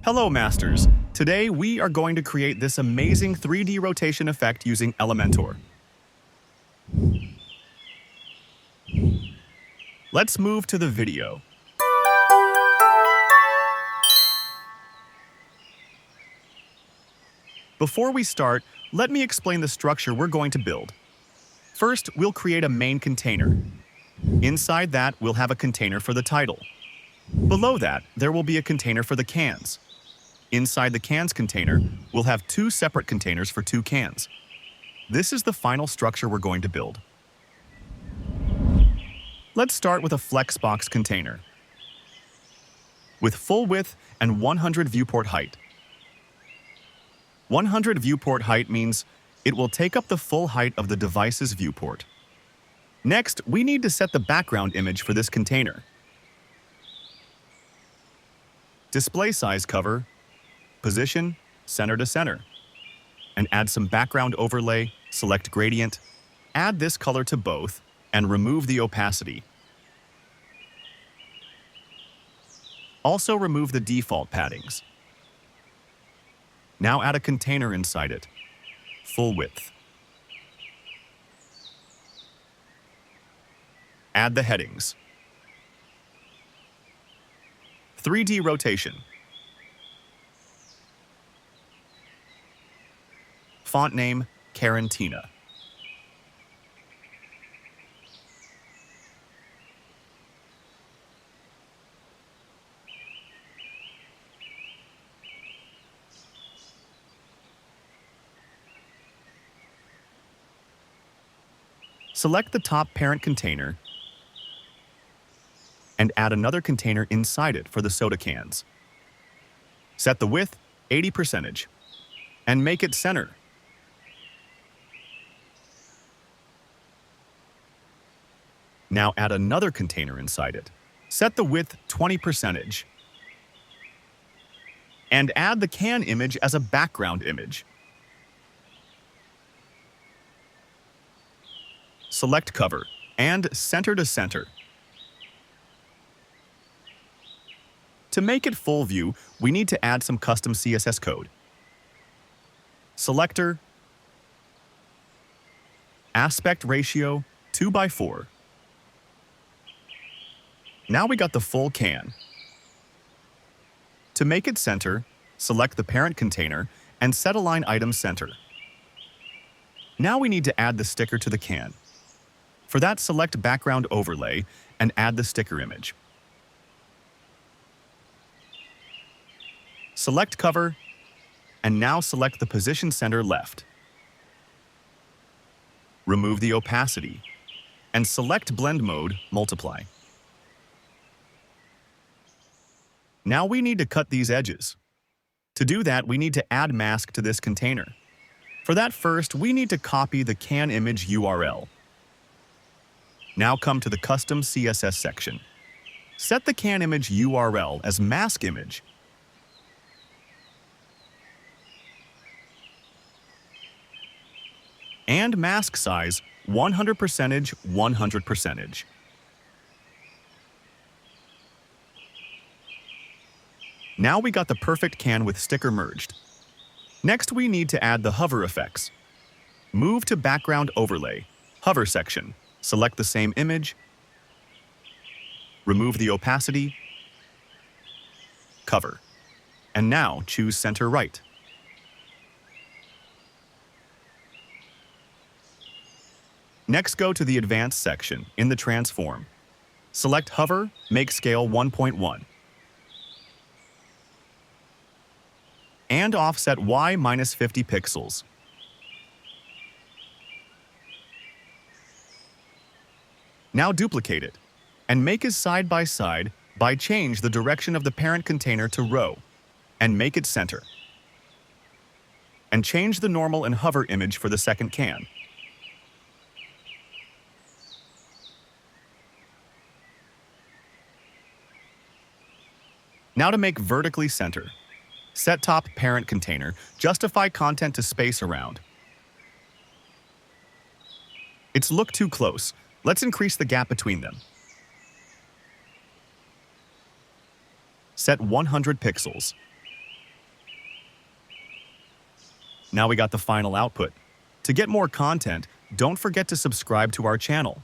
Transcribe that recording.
Hello, Masters. Today, we are going to create this amazing 3D rotation effect using Elementor. Let's move to the video. Before we start, let me explain the structure we're going to build. First, we'll create a main container. Inside that, we'll have a container for the title. Below that, there will be a container for the cans. Inside the cans container, we'll have two separate containers for two cans. This is the final structure we're going to build. Let's start with a Flexbox container with full width and 100 viewport height. 100 viewport height means it will take up the full height of the device's viewport. Next, we need to set the background image for this container. Display size cover, position, center to center. And add some background overlay, select gradient, add this color to both, and remove the opacity. Also remove the default paddings. Now add a container inside it, full width. Add the headings. 3D rotation. Font name, Karantina. Select the top parent container and add another container inside it for the soda cans. Set the width 80% and make it center. Now add another container inside it. Set the width 20% and add the can image as a background image. Select cover and center to center. To make it full view, we need to add some custom CSS code. Selector, aspect ratio 2:4. Now we got the full can. To make it center, select the parent container and set align item center. Now we need to add the sticker to the can. For that, select background overlay and add the sticker image. Select cover, and now select the position center left. Remove the opacity, and select blend mode, multiply. Now we need to cut these edges. To do that, we need to add mask to this container. For that, first, we need to copy the can image URL. Now come to the Custom CSS section. Set the can image URL as mask image. And mask size 100%, 100%. Now we got the perfect can with sticker merged. Next, we need to add the hover effects. Move to background overlay, hover section. Select the same image, remove the opacity, cover, and now choose center right. Next, go to the advanced section in the transform. Select hover, make scale 1.1, and offset Y -50 pixels. Now duplicate it, and make it side by side by change the direction of the parent container to row, and make it center. And change the normal and hover image for the second can. Now to make vertically center. Set top parent container, justify content to space around. It's look too close. Let's increase the gap between them. Set 100 pixels. Now we got the final output. To get more content, don't forget to subscribe to our channel.